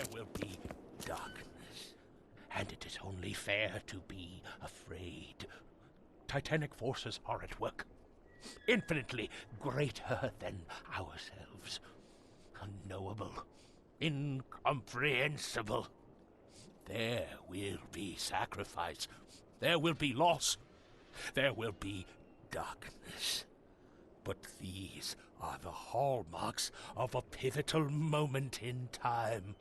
there will be darkness. And it is only fair to be afraid. Titanic forces are at work, infinitely greater than ourselves. Unknowable, incomprehensible. There will be sacrifice. There will be loss. There will be darkness. But these are the hallmarks of a pivotal moment in time.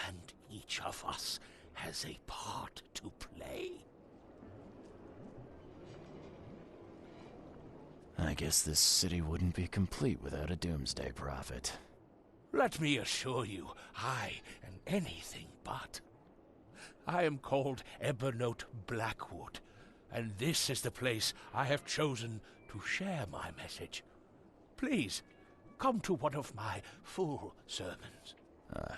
And each of us has a part to play. I guess this city wouldn't be complete without a doomsday prophet. Let me assure you, I am anything but. I am called Ebenote Blackwood, and this is the place I have chosen to share my message. Please, come to one of my full sermons.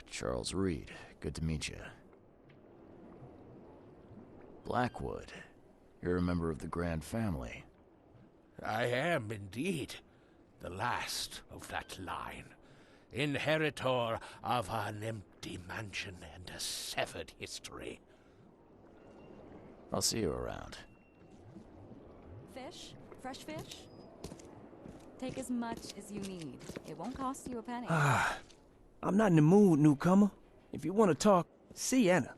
Charles Reed. Good to meet you. Blackwood. You're a member of the Grand Family. I am indeed the last of that line. Inheritor of an empty mansion and a severed history. I'll see you around. Fish? Fresh fish? Take as much as you need. It won't cost you a penny. I'm not in the mood, newcomer. If you want to talk, see Anna.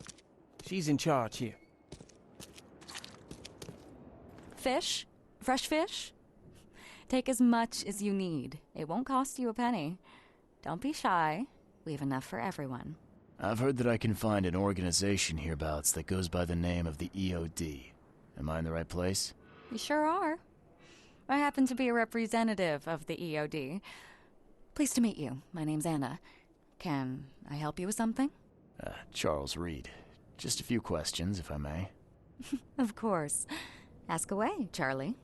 She's in charge here. Fish? Fresh fish? Take as much as you need. It won't cost you a penny. Don't be shy. We have enough for everyone. I've heard that I can find an organization hereabouts that goes by the name of the EOD. Am I in the right place? You sure are. I happen to be a representative of the EOD. Pleased to meet you. My name's Anna. Can I help you with something? Charles Reed. Just a few questions, if I may. Of course. Ask away, Charlie.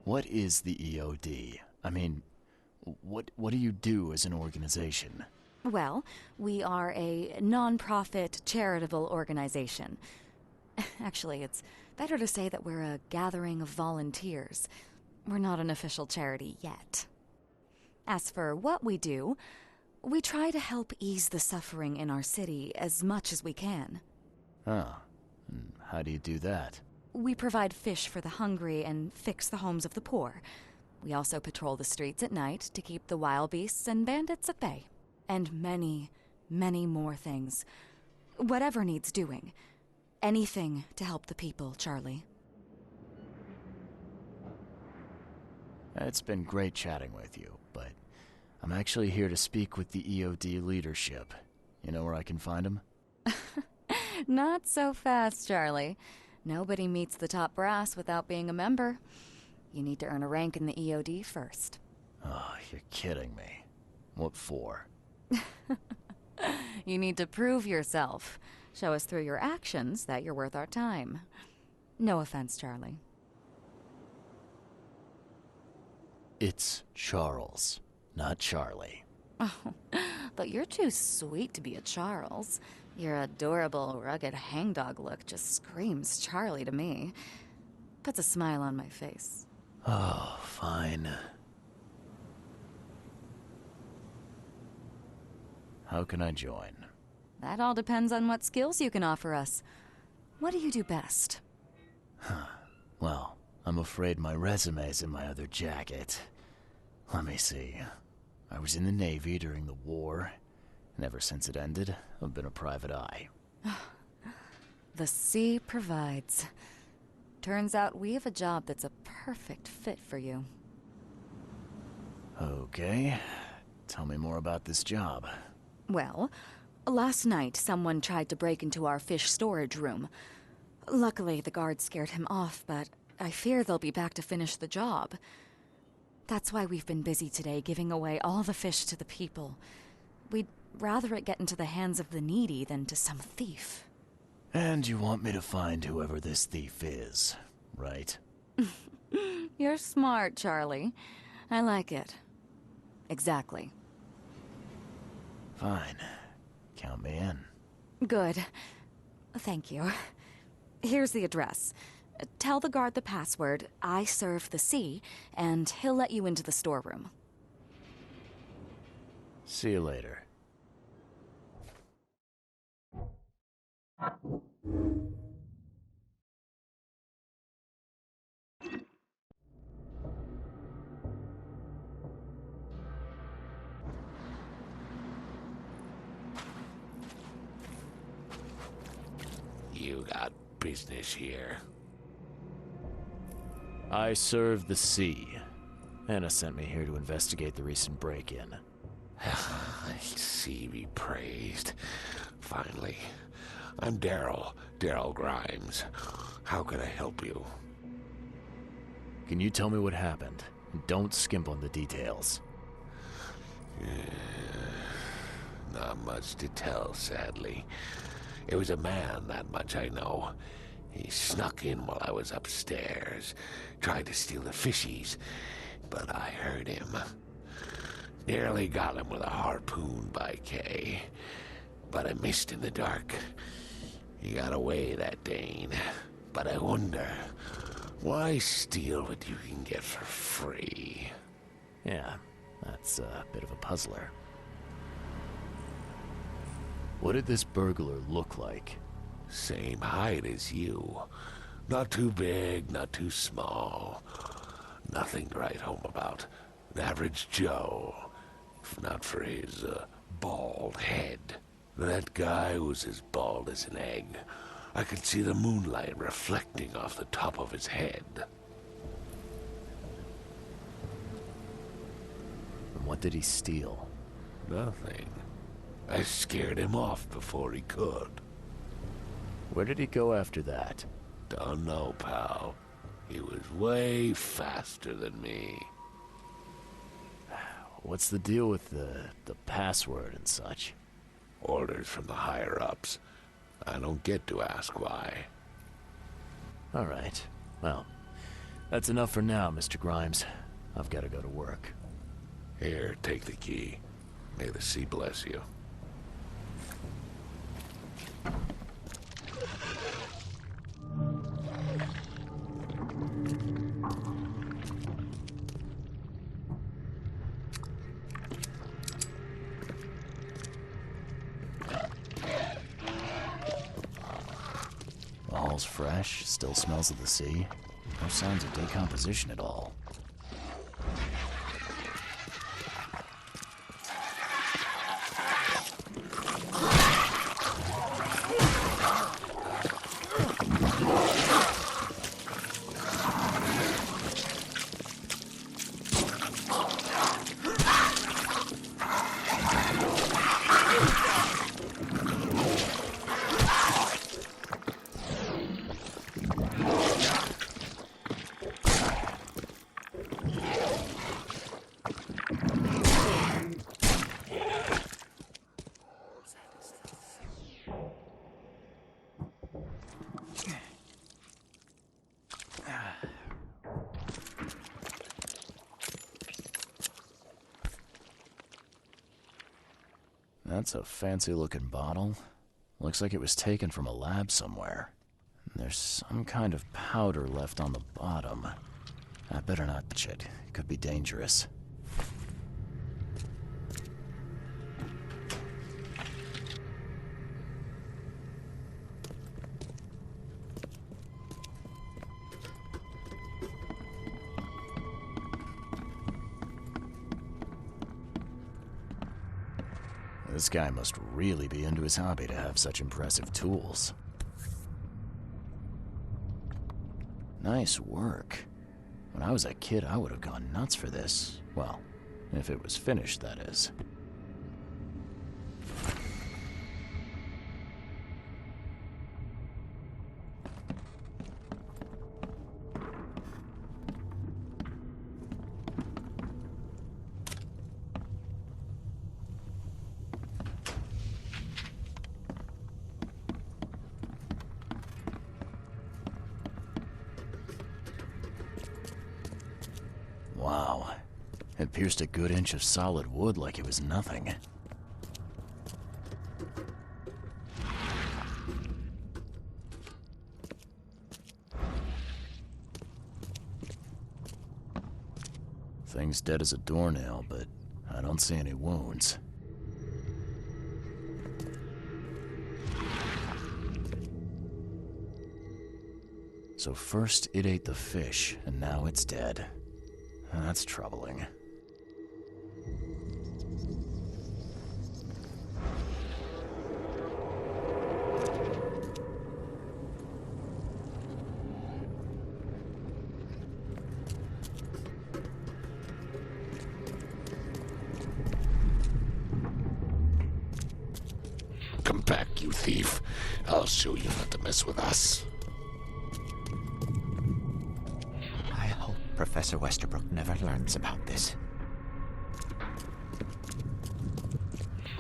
What is the EOD? I mean, what do you do as an organization? Well, we are a non-profit charitable organization. Actually, it's better to say that we're a gathering of volunteers. We're not an official charity yet. As for what we do, we try to help ease the suffering in our city as much as we can. Oh, and how do you do that? We provide fish for the hungry and fix the homes of the poor. We also patrol the streets at night to keep the wild beasts and bandits at bay. And many, many more things. Whatever needs doing. Anything to help the people, Charlie. It's been great chatting with you, but I'm actually here to speak with the EOD leadership. You know where I can find them? Not so fast, Charlie. Nobody meets the top brass without being a member. You need to earn a rank in the EOD first. Oh, you're kidding me. What for? You need to prove yourself. Show us through your actions that you're worth our time. No offense, Charlie. It's Charles, not Charlie. Oh, but you're too sweet to be a Charles. Your adorable, rugged hangdog look just screams Charlie to me. Puts a smile on my face. Oh, fine. How can I join? That all depends on what skills you can offer us. What do you do best? Well, I'm afraid my resume's in my other jacket. Let me see. I was in the Navy during the war, and ever since it ended, I've been a private eye. The sea provides. Turns out we have a job that's a perfect fit for you. Okay. Tell me more about this job. Well, last night someone tried to break into our fish storage room. Luckily, the guards scared him off, but I fear they'll be back to finish the job. That's why we've been busy today giving away all the fish to the people. We'd rather it get into the hands of the needy than to some thief. And you want me to find whoever this thief is, right? You're smart, Charlie. I like it. Exactly. Fine. Count me in. Good. Thank you. Here's the address. Tell the guard the password, I serve the sea, and he'll let you into the storeroom. See you later. got business here? I serve the sea. Anna sent me here to investigate the recent break-in. Sea be praised. Finally. I'm Daryl Grimes. How can I help you? Can you tell me what happened? And don't skimp on the details. Not much to tell, sadly. It was a man, that much I know. He snuck in while I was upstairs, tried to steal the fishies, but I heard him. Nearly got him with a harpoon by Kay, but I missed in the dark. He got away, that Dane. But I wonder, why steal what you can get for free? Yeah, that's a bit of a puzzler. What did this burglar look like? Same height as you. Not too big, not too small. Nothing to write home about. An average Joe. If not for his, bald head. That guy was as bald as an egg. I could see the moonlight reflecting off the top of his head. And what did he steal? Nothing. I scared him off before he could. Where did he go after that? Don't know, pal. He was way faster than me. What's the deal with the password and such? Orders from the higher-ups. I don't get to ask why. All right. Well, that's enough for now, Mr. Grimes. I've got to go to work. Here, take the key. May the sea bless you. The hall's fresh, still smells of the sea. No signs of decomposition at all. That's a fancy-looking bottle. Looks like it was taken from a lab somewhere. There's some kind of powder left on the bottom. I better not touch it. It could be dangerous. This guy must really be into his hobby to have such impressive tools. Nice work. When I was a kid, I would have gone nuts for this. Well, if it was finished, that is. Wow. It pierced a good inch of solid wood like it was nothing. Thing's dead as a doornail, but I don't see any wounds. So first it ate the fish, and now it's dead. That's troubling. Come back, you thief. I'll show you not to mess with us. I hope Professor Westerbrook never learns about this.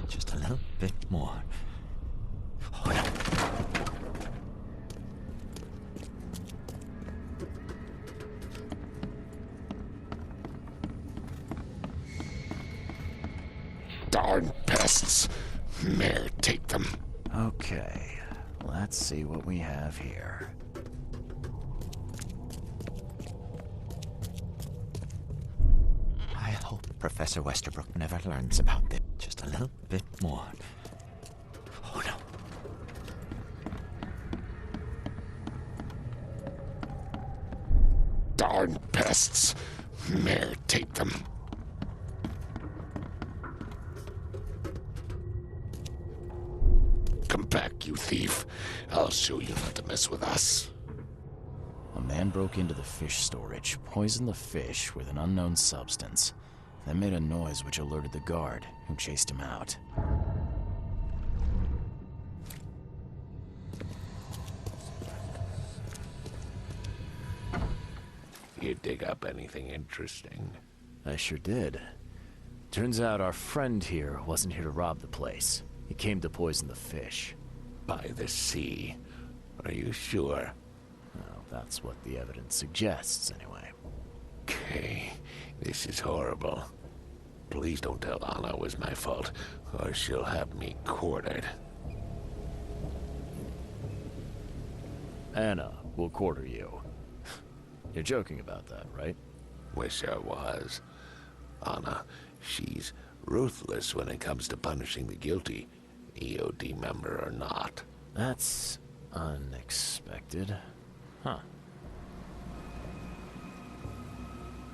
Just a little bit more. Oh, no. Darn pests. Mayor, take them. Okay, let's see what we have here. I hope Professor Westerbrook never learns about this. Just a little bit more. Oh no. Darn pests. Mayor, take them. Come back, you thief. I'll show you not to mess with us. A man broke into the fish storage, poisoned the fish with an unknown substance, then made a noise which alerted the guard, who chased him out. You dig up anything interesting? I sure did. Turns out our friend here wasn't here to rob the place. He came to poison the fish. By the sea. Are you sure? Well, that's what the evidence suggests, anyway. Okay, this is horrible. Please don't tell Anna it was my fault, or she'll have me quartered. Anna will quarter you. You're joking about that, right? Wish I was. Anna, she's ruthless when it comes to punishing the guilty, EOD member or not. That's unexpected. Huh.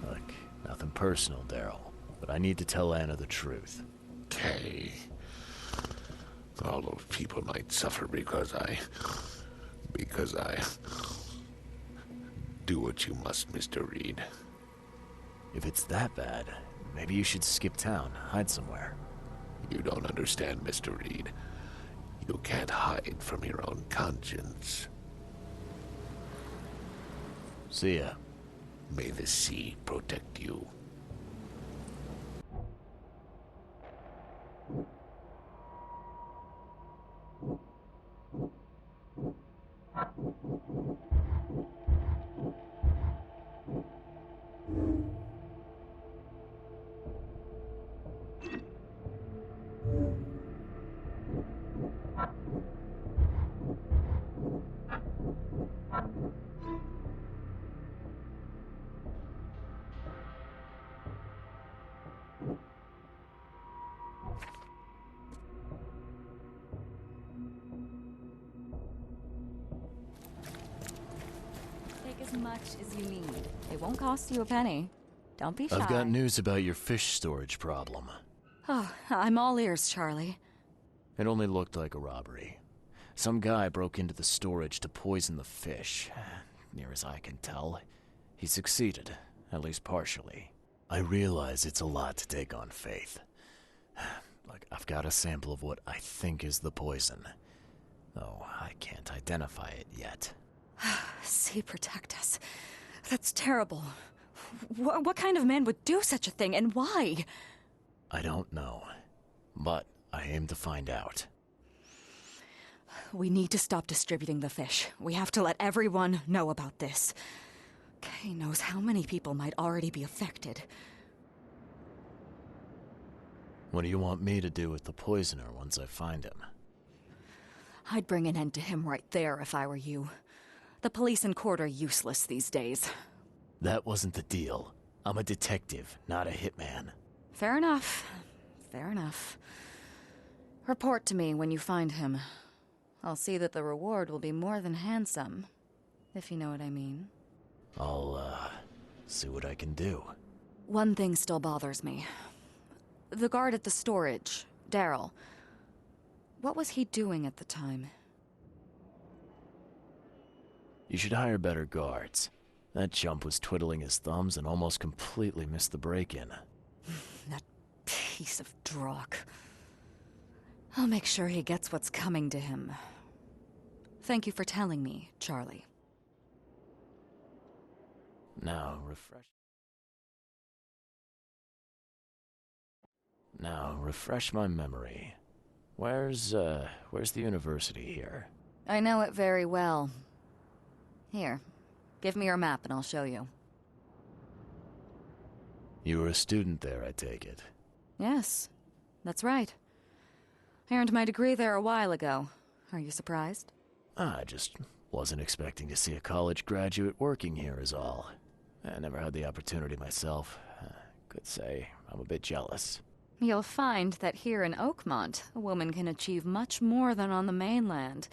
Look, nothing personal, Daryl, but I need to tell Anna the truth. Okay. All those people might suffer because I do what you must, Mr. Reed. If it's that bad, maybe you should skip town, hide somewhere. You don't understand, Mr. Reed. You can't hide from your own conscience. See ya. May the sea protect you. Take as much as you need. It won't cost you a penny. Don't be shy. I've got news about your fish storage problem. Oh, I'm all ears, Charlie. It only looked like a robbery. Some guy broke into the storage to poison the fish. Near as I can tell, he succeeded, at least partially. I realize it's a lot to take on faith. Look, I've got a sample of what I think is the poison, though I can't identify it yet. Sea protect us. That's terrible. What kind of man would do such a thing, and why? I don't know, but I aim to find out. We need to stop distributing the fish. We have to let everyone know about this. Kay knows how many people might already be affected. What do you want me to do with the poisoner once I find him? I'd bring an end to him right there if I were you. The police and court are useless these days. That wasn't the deal. I'm a detective, not a hitman. Fair enough. Fair enough. Report to me when you find him. I'll see that the reward will be more than handsome, if you know what I mean. I'll, see what I can do. One thing still bothers me. The guard at the storage, Daryl. What was he doing at the time? You should hire better guards. That chump was twiddling his thumbs and almost completely missed the break-in. That piece of drock. I'll make sure he gets what's coming to him. Thank you for telling me, Charlie. Now, refresh my memory. Where's the university here? I know it very well. Here, give me your map and I'll show you. You were a student there, I take it. Yes, that's right. I earned my degree there a while ago. Are you surprised? I just wasn't expecting to see a college graduate working here is all. I never had the opportunity myself. Could say I'm a bit jealous. You'll find that here in Oakmont, a woman can achieve much more than on the mainland.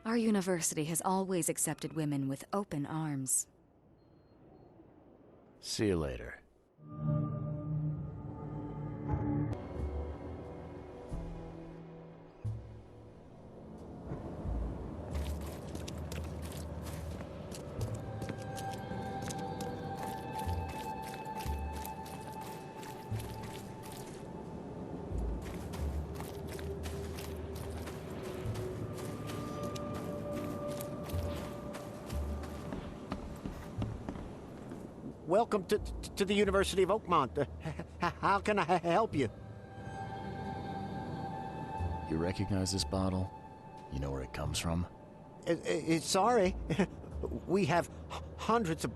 Our university has always accepted women with open arms. See you later. Welcome to the University of Oakmont. How can I help you? You recognize this bottle? You know where it comes from? Sorry. We have hundreds of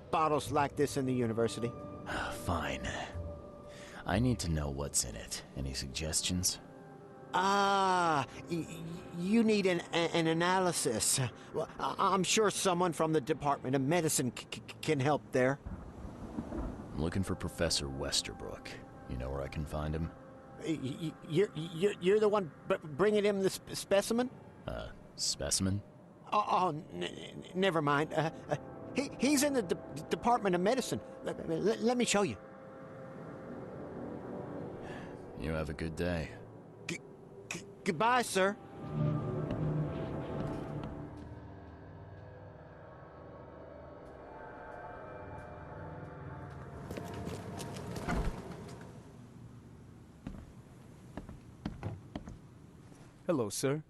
bottles like this in the university. Fine. I need to know what's in it. Any suggestions? You need an analysis. Well, I'm sure someone from the Department of Medicine can help there. I'm looking for Professor Westerbrook. You know where I can find him? You're the one bringing him the specimen? Specimen? Never mind. He's in the Department of Medicine. Let me show you. You have a good day. Goodbye, sir. Hello, sir.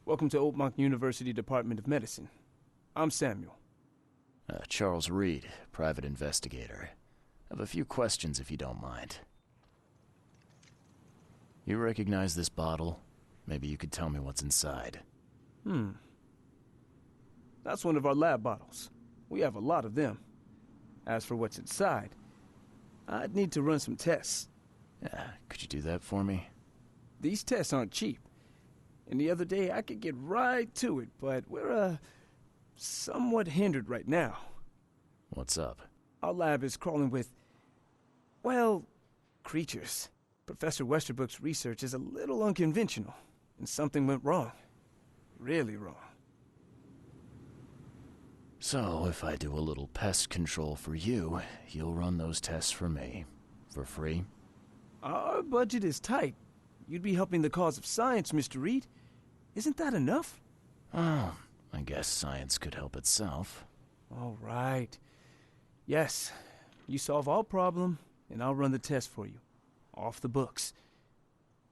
Welcome to Oakmont University Department of Medicine. I'm Samuel. Charles Reed, private investigator. I have a few questions if you don't mind. You recognize this bottle? Maybe you could tell me what's inside. That's one of our lab bottles. We have a lot of them. As for what's inside, I'd need to run some tests. Could you do that for me? These tests aren't cheap. And the other day I could get right to it, but we're, somewhat hindered right now. What's up? Our lab is crawling with, well, creatures. Professor Westerbrook's research is a little unconventional, and something went wrong. Really wrong. So, if I do a little pest control for you, you'll run those tests for me. For free? Our budget is tight. You'd be helping the cause of science, Mr. Reed. Isn't that enough? Oh, I guess science could help itself. All right. Yes, you solve all problem, and I'll run the test for you. Off the books.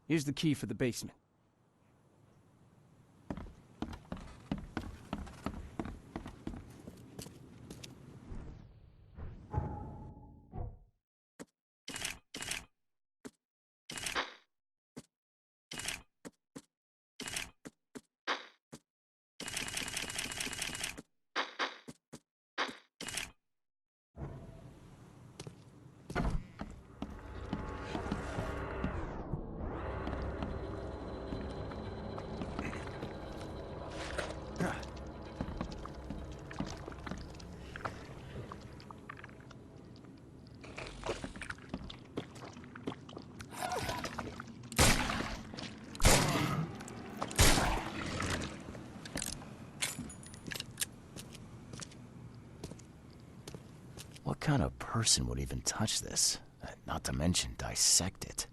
Here's the key for the basement. What kind of person would even touch this? Not to mention dissect it.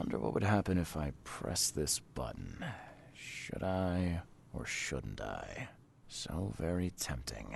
Wonder what would happen if I press this button. Should I or shouldn't I? So very tempting.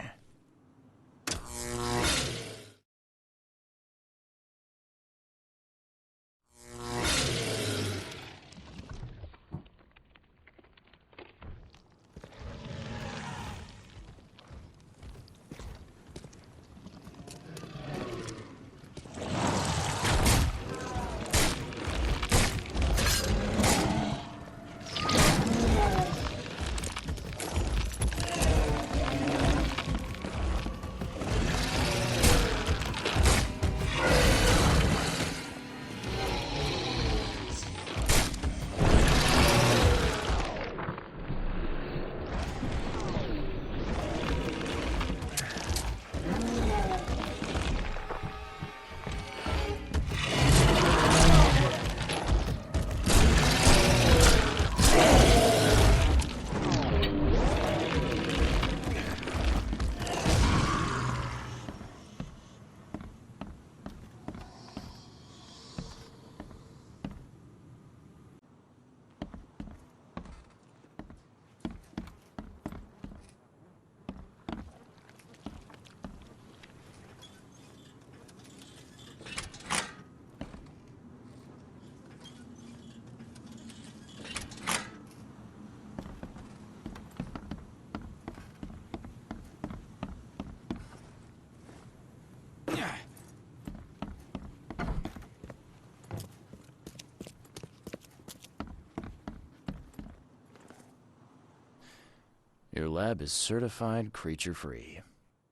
Your lab is certified creature-free.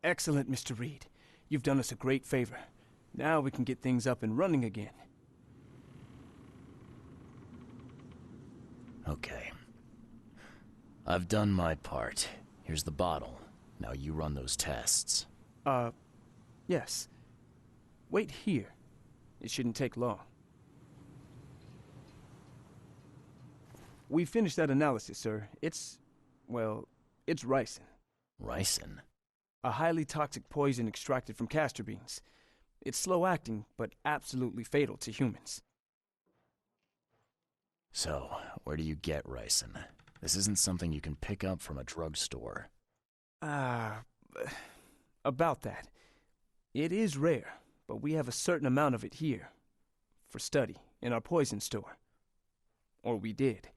Excellent, Mr. Reed. You've done us a great favor. Now we can get things up and running again. Okay. I've done my part. Here's the bottle. Now you run those tests. Yes. Wait here. It shouldn't take long. We finished that analysis, sir. It's ricin. Ricin? A highly toxic poison extracted from castor beans. It's slow-acting, but absolutely fatal to humans. So, where do you get ricin? This isn't something you can pick up from a drugstore. About that. It is rare, but we have a certain amount of it here. For study, in our poison store. Or we did.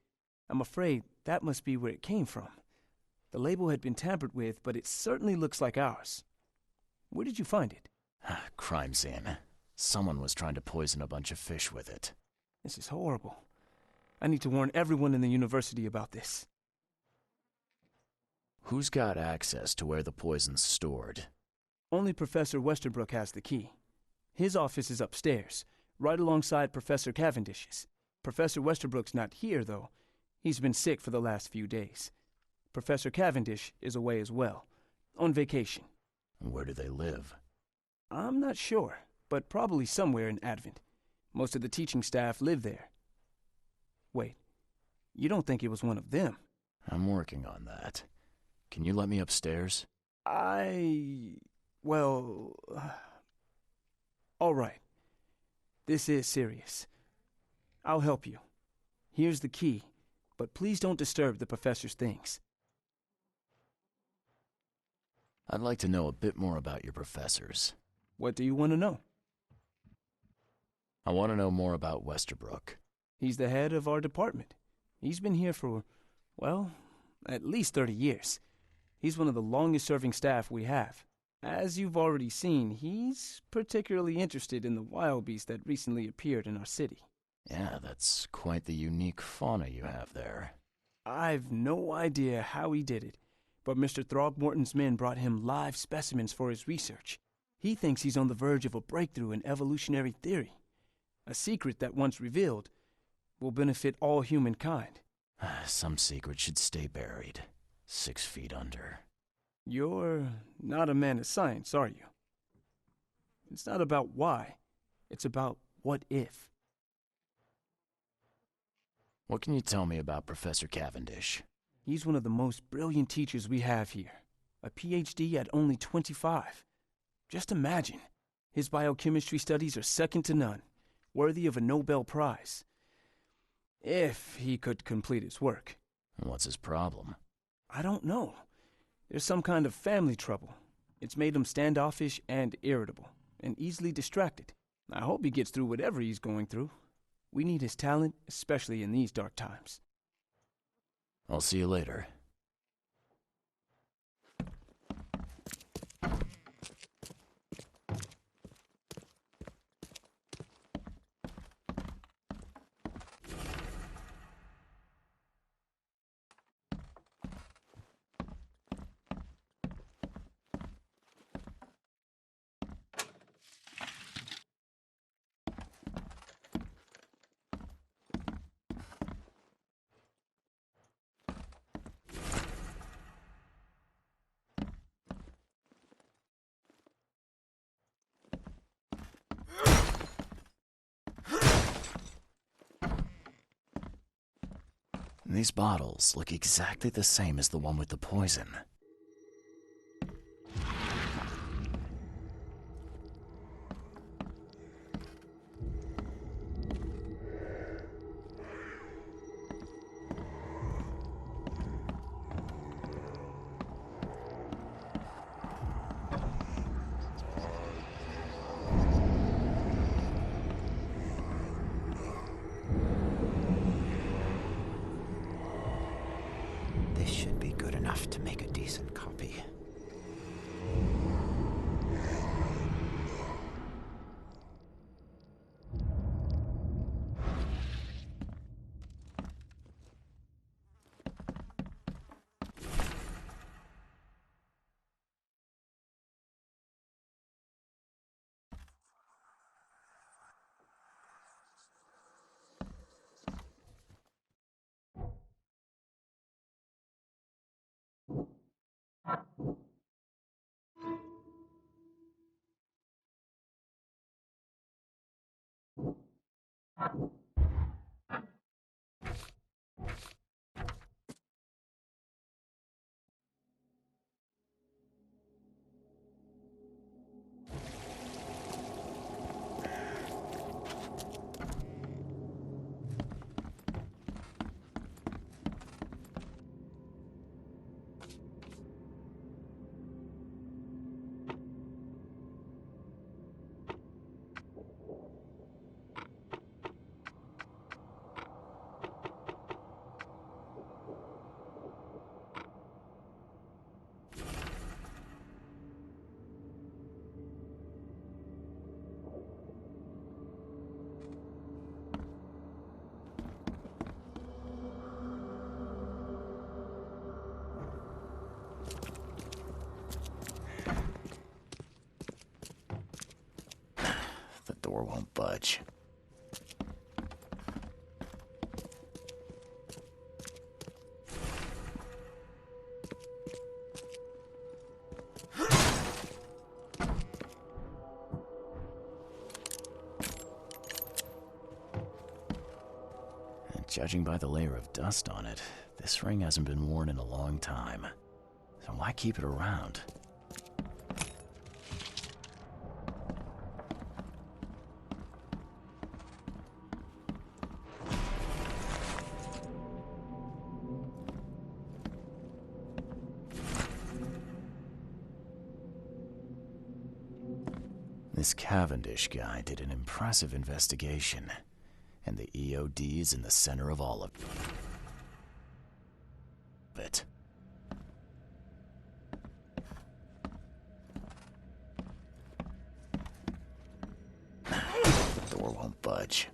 I'm afraid that must be where it came from. The label had been tampered with, but it certainly looks like ours. Where did you find it? Crime scene. Someone was trying to poison a bunch of fish with it. This is horrible. I need to warn everyone in the university about this. Who's got access to where the poison's stored? Only Professor Westerbrook has the key. His office is upstairs, right alongside Professor Cavendish's. Professor Westerbrook's not here, though. He's been sick for the last few days. Professor Cavendish is away as well, on vacation. Where do they live? I'm not sure, but probably somewhere in Advent. Most of the teaching staff live there. Wait, you don't think it was one of them? I'm working on that. Can you let me upstairs? All right. This is serious. I'll help you. Here's the key, but please don't disturb the professor's things. I'd like to know a bit more about your professors. What do you want to know? I want to know more about Westerbrook. He's the head of our department. He's been here for, at least 30 years. He's one of the longest-serving staff we have. As you've already seen, he's particularly interested in the wild beast that recently appeared in our city. Yeah, that's quite the unique fauna you have there. I've no idea how he did it, but Mr. Throgmorton's men brought him live specimens for his research. He thinks he's on the verge of a breakthrough in evolutionary theory. A secret that, once revealed, will benefit all humankind. Some secret should stay buried, 6 feet under. You're not a man of science, are you? It's not about why. It's about what if. What can you tell me about Professor Cavendish? He's one of the most brilliant teachers we have here. A PhD at only 25. Just imagine. His biochemistry studies are second to none, worthy of a Nobel Prize. If he could complete his work. What's his problem? I don't know. There's some kind of family trouble. It's made him standoffish and irritable, and easily distracted. I hope he gets through whatever he's going through. We need his talent, especially in these dark times. I'll see you later. These bottles look exactly the same as the one with the poison. This should be good enough to make a decent copy. The door won't budge. Judging by the layer of dust on it, this ring hasn't been worn in a long time. So why keep it around? This Cavendish guy did an impressive investigation, and the EOD's in the center of all of it. The door won't budge.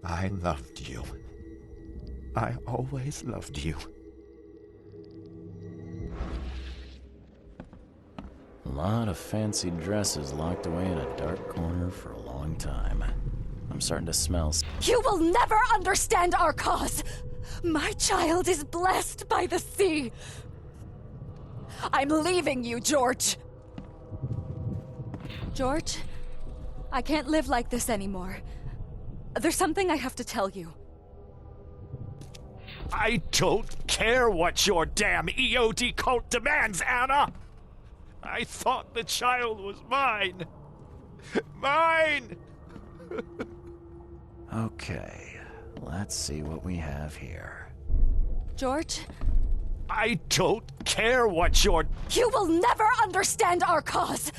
I loved you. I always loved you. A lot of fancy dresses locked away in a dark corner for a long time. I'm starting to smell. You will never understand our cause! My child is blessed by the sea! I'm leaving you, George! George? I can't live like this anymore. There's something I have to tell you. I don't care what your damn EOD cult demands, Anna! I thought the child was mine. Mine! Okay, let's see what we have here. George? I don't care what your... You will never understand our cause!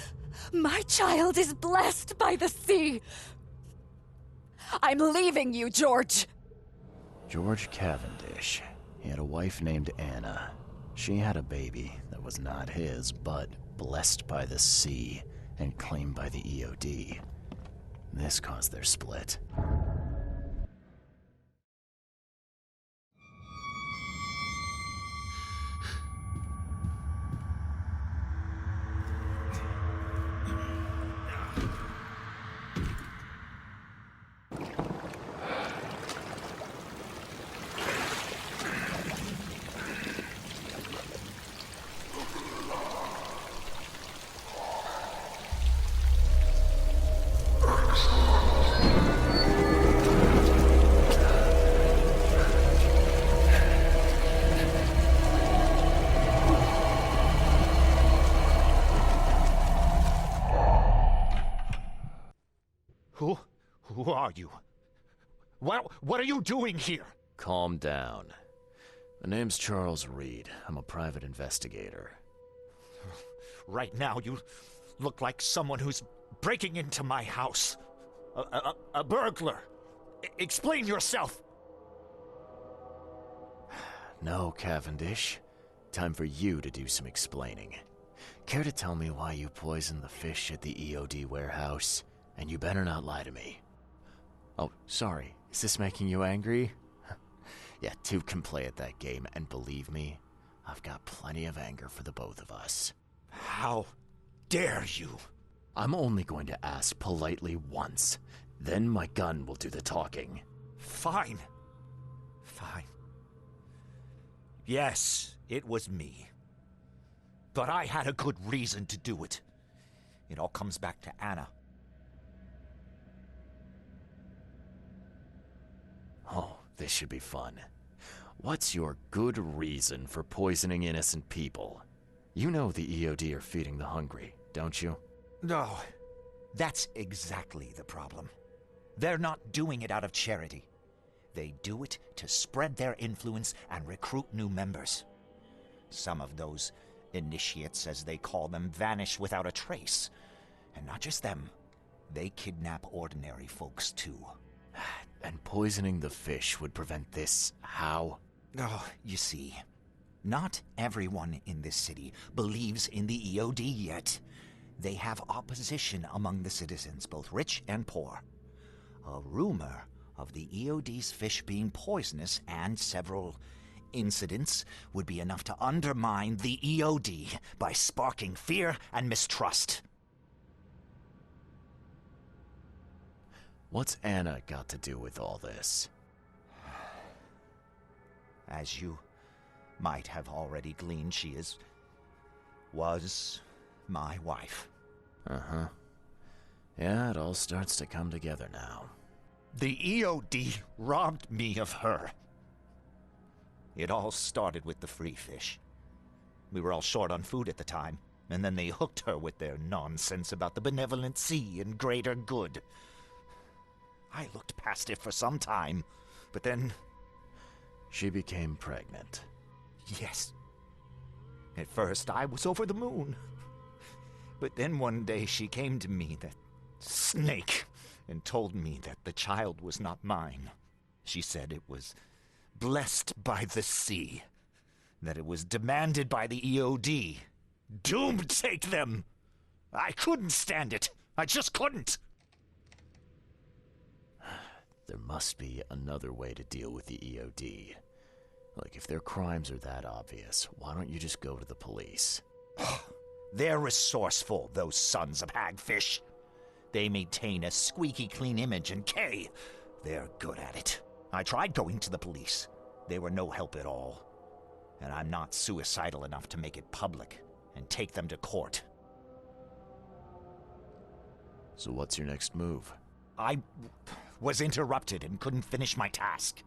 My child is blessed by the sea! I'm leaving you, George! George Cavendish. He had a wife named Anna. She had a baby that was not his, but blessed by the sea and claimed by the EOD. This caused their split. Who are you? What are you doing here? Calm down. My name's Charles Reed. I'm a private investigator. Right now, you look like someone who's breaking into my house. A burglar. Explain yourself. No, Cavendish. Time for you to do some explaining. Care to tell me why you poisoned the fish at the EOD warehouse? And you better not lie to me. Oh, sorry. Is this making you angry? Yeah, two can play at that game, and believe me, I've got plenty of anger for the both of us. How dare you? I'm only going to ask politely once. Then my gun will do the talking. Fine. Fine. Yes, it was me. But I had a good reason to do it. It all comes back to Anna. Oh, this should be fun. What's your good reason for poisoning innocent people? You know the EOD are feeding the hungry, don't you? No, that's exactly the problem. They're not doing it out of charity. They do it to spread their influence and recruit new members. Some of those initiates, as they call them, vanish without a trace. And not just them. They kidnap ordinary folks, too. And poisoning the fish would prevent this. How? Oh, you see, not everyone in this city believes in the EOD yet. They have opposition among the citizens, both rich and poor. A rumor of the EOD's fish being poisonous and several incidents would be enough to undermine the EOD by sparking fear and mistrust. What's Anna got to do with all this? As you might have already gleaned, she was my wife. Uh-huh. Yeah, it all starts to come together now. The EOD robbed me of her. It all started with the free fish. We were all short on food at the time, and then they hooked her with their nonsense about the benevolent sea and greater good. I looked past it for some time, but then... She became pregnant. Yes. At first, I was over the moon. But then one day she came to me, that snake, and told me that the child was not mine. She said it was blessed by the sea, that it was demanded by the EOD. Doomed take them! I couldn't stand it. I just couldn't. There must be another way to deal with the EOD. Like, if their crimes are that obvious, why don't you just go to the police? They're resourceful, those sons of hagfish. They maintain a squeaky clean image, and they're good at it. I tried going to the police. They were no help at all. And I'm not suicidal enough to make it public and take them to court. So what's your next move? I was interrupted and couldn't finish my task.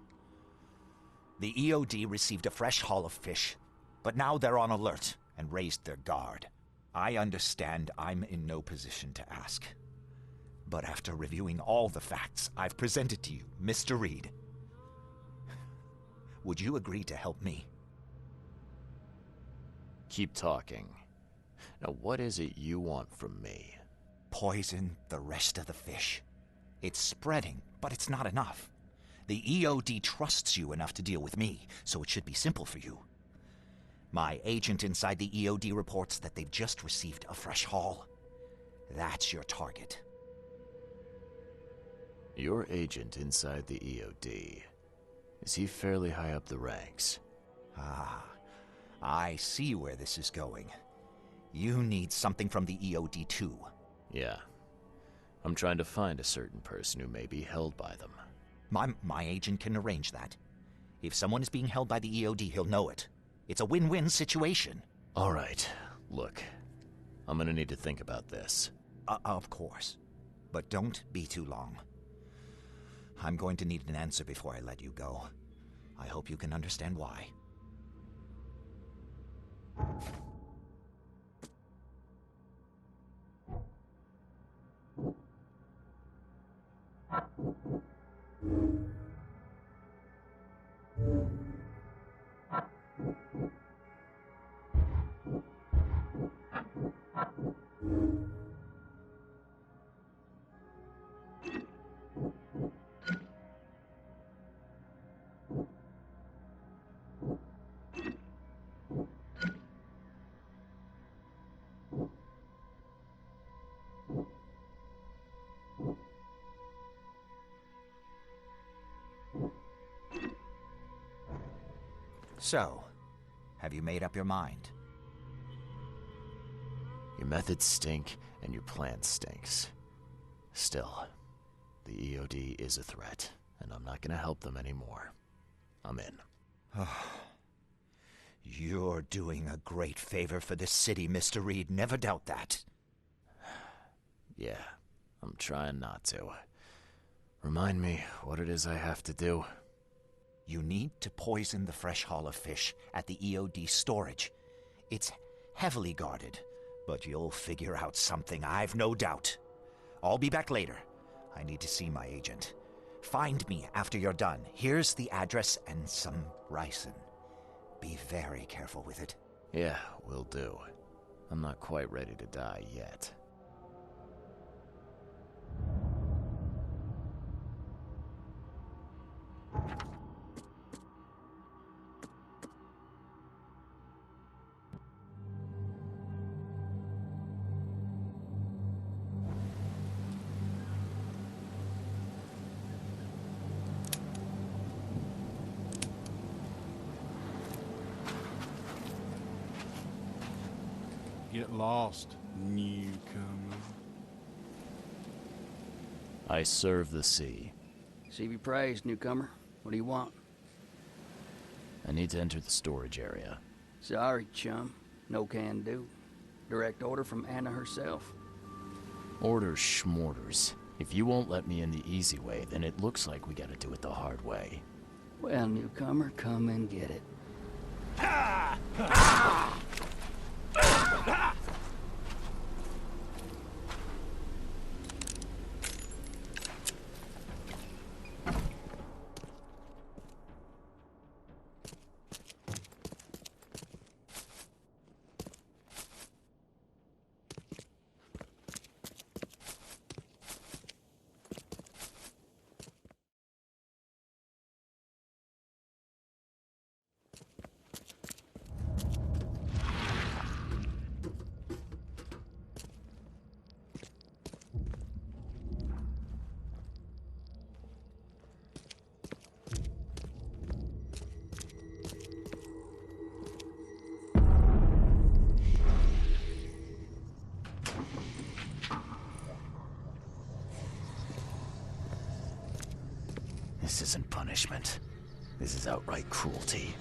The EOD received a fresh haul of fish, but now they're on alert and raised their guard. I understand I'm in no position to ask. But after reviewing all the facts I've presented to you, Mr. Reed, would you agree to help me? Keep talking. Now, what is it you want from me? Poison the rest of the fish. It's spreading, but it's not enough. The EOD trusts you enough to deal with me, so it should be simple for you. My agent inside the EOD reports that they've just received a fresh haul. That's your target. Your agent inside the EOD. Is he fairly high up the ranks? Ah, I see where this is going. You need something from the EOD too. Yeah. I'm trying to find a certain person who may be held by them. My agent can arrange that. If someone is being held by the EOD, he'll know it. It's a win-win situation. All right. Look, I'm gonna need to think about this. Of course. But don't be too long. I'm going to need an answer before I let you go. I hope you can understand why. So, have you made up your mind? Your methods stink, and your plan stinks. Still, the EOD is a threat, and I'm not gonna help them anymore. I'm in. You're doing a great favor for this city, Mr. Reed. Never doubt that. Yeah, I'm trying not to. Remind me what it is I have to do. You need to poison the fresh haul of fish at the EOD storage. It's heavily guarded, but you'll figure out something, I've no doubt. I'll be back later. I need to see my agent. Find me after you're done. Here's the address and some ricin. Be very careful with it. Yeah, will do. I'm not quite ready to die yet. Get lost, newcomer. I serve the sea. See be praised, newcomer. What do you want? I need to enter the storage area. Sorry, chum. No can do. Direct order from Anna herself. Orders schmorders. If you won't let me in the easy way, then it looks like we gotta do it the hard way. Well, newcomer, come and get it. This isn't punishment. This is outright cruelty.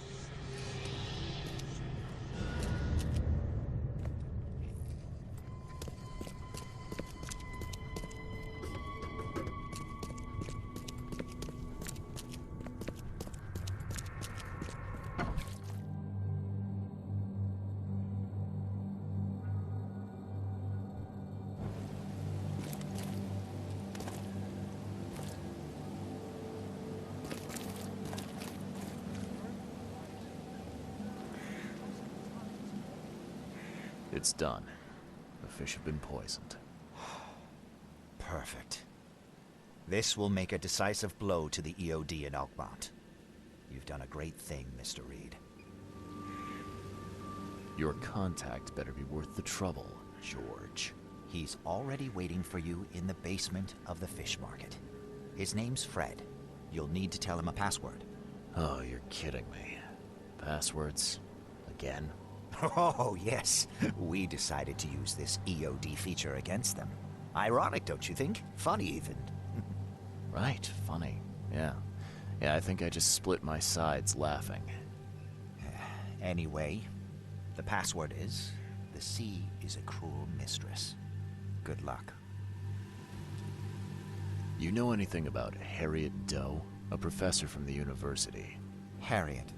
It's done. The fish have been poisoned. Perfect. This will make a decisive blow to the EOD in Alkmaar. You've done a great thing, Mr. Reed. Your contact better be worth the trouble, George. He's already waiting for you in the basement of the fish market. His name's Fred. You'll need to tell him a password. Oh, you're kidding me. Passwords? Again? Oh, yes. We decided to use this EOD feature against them. Ironic, don't you think? Funny, even. Right, funny. Yeah. Yeah, I think I just split my sides laughing. Anyway, the password is, the sea is a cruel mistress. Good luck. You know anything about Harriet Doe? A professor from the university. Harriet.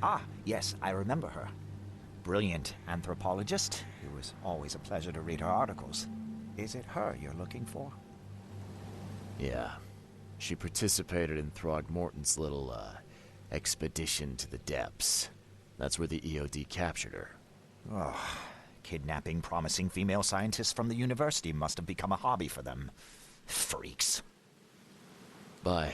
Ah, yes, I remember her. Brilliant anthropologist. It was always a pleasure to read her articles. Is it her you're looking for? Yeah. She participated in Throgmorton's little, expedition to the depths. That's where the EOD captured her. Oh, kidnapping promising female scientists from the university must have become a hobby for them. Freaks. Bye.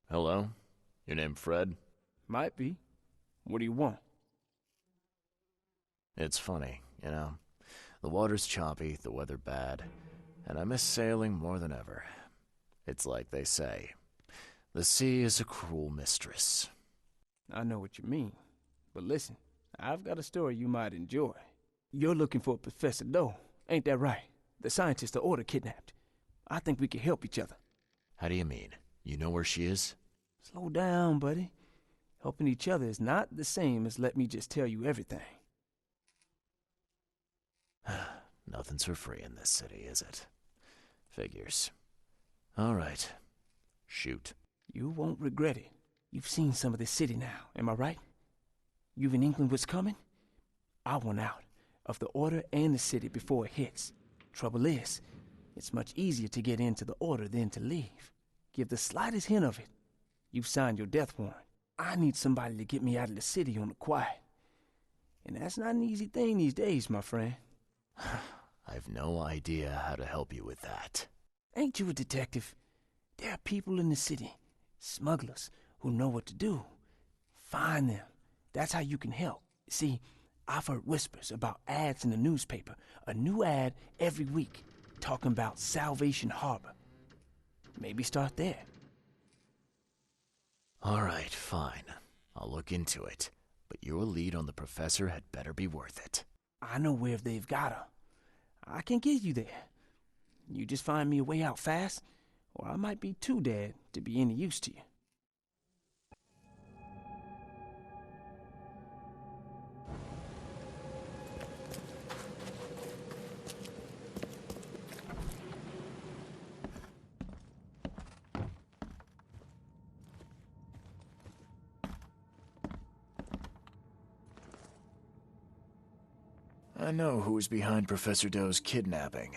Hello? Your name Fred? Might be. What do you want? It's funny, you know. The water's choppy, the weather bad, and I miss sailing more than ever. It's like they say, the sea is a cruel mistress. I know what you mean. But listen, I've got a story you might enjoy. You're looking for Professor Doe, ain't that right? The scientist the Order kidnapped. I think we can help each other. How do you mean? You know where she is? Slow down, buddy. Helping each other is not the same as let me just tell you everything. Nothing's for free in this city, is it? Figures. All right. Shoot. You won't regret it. You've seen some of this city now, am I right? You've in England what's coming? I want out of the Order and the city before it hits. Trouble is, it's much easier to get into the Order than to leave. Give the slightest hint of it, you've signed your death warrant. I need somebody to get me out of the city on the quiet. And that's not an easy thing these days, my friend. I've no idea how to help you with that. Ain't you a detective? There are people in the city, smugglers, who know what to do. Find them. That's how you can help. See, I've heard whispers about ads in the newspaper. A new ad every week, talking about Salvation Harbor. Maybe start there. All right, fine. I'll look into it. But your lead on the professor had better be worth it. I know where they've got her. I can get you there. You just find me a way out fast, or I might be too dead to be any use to you. I know who's behind Professor Doe's kidnapping.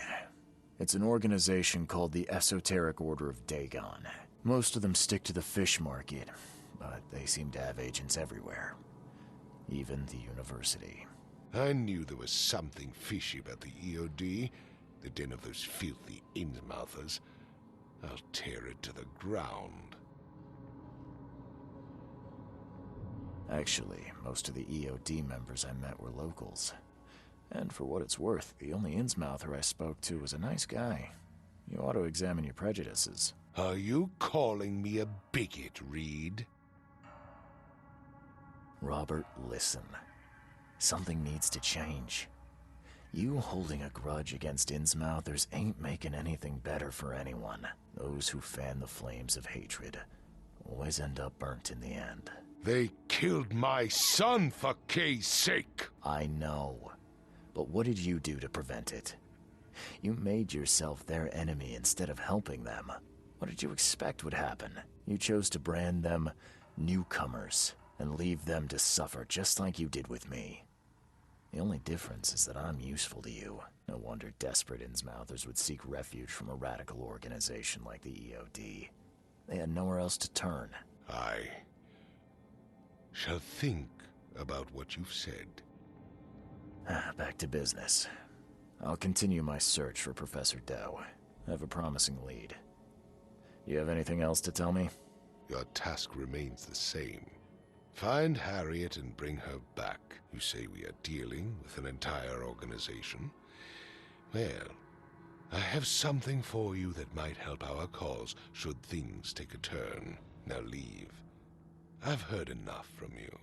It's an organization called the Esoteric Order of Dagon. Most of them stick to the fish market, but they seem to have agents everywhere. Even the university. I knew there was something fishy about the EOD, the den of those filthy Innsmouthers. I'll tear it to the ground. Actually, most of the EOD members I met were locals. And for what it's worth, the only Innsmouther I spoke to was a nice guy. You ought to examine your prejudices. Are you calling me a bigot, Reed? Robert, listen. Something needs to change. You holding a grudge against Innsmouthers ain't making anything better for anyone. Those who fan the flames of hatred always end up burnt in the end. They killed my son for Kay's sake! I know. But what did you do to prevent it? You made yourself their enemy instead of helping them. What did you expect would happen? You chose to brand them newcomers and leave them to suffer just like you did with me. The only difference is that I'm useful to you. No wonder desperate Innsmouthers would seek refuge from a radical organization like the EOD. They had nowhere else to turn. I shall think about what you've said. Back to business. I'll continue my search for Professor Doe. I have a promising lead. You have anything else to tell me? Your task remains the same. Find Harriet and bring her back. You say we are dealing with an entire organization? Well, I have something for you that might help our cause should things take a turn. Now leave. I've heard enough from you.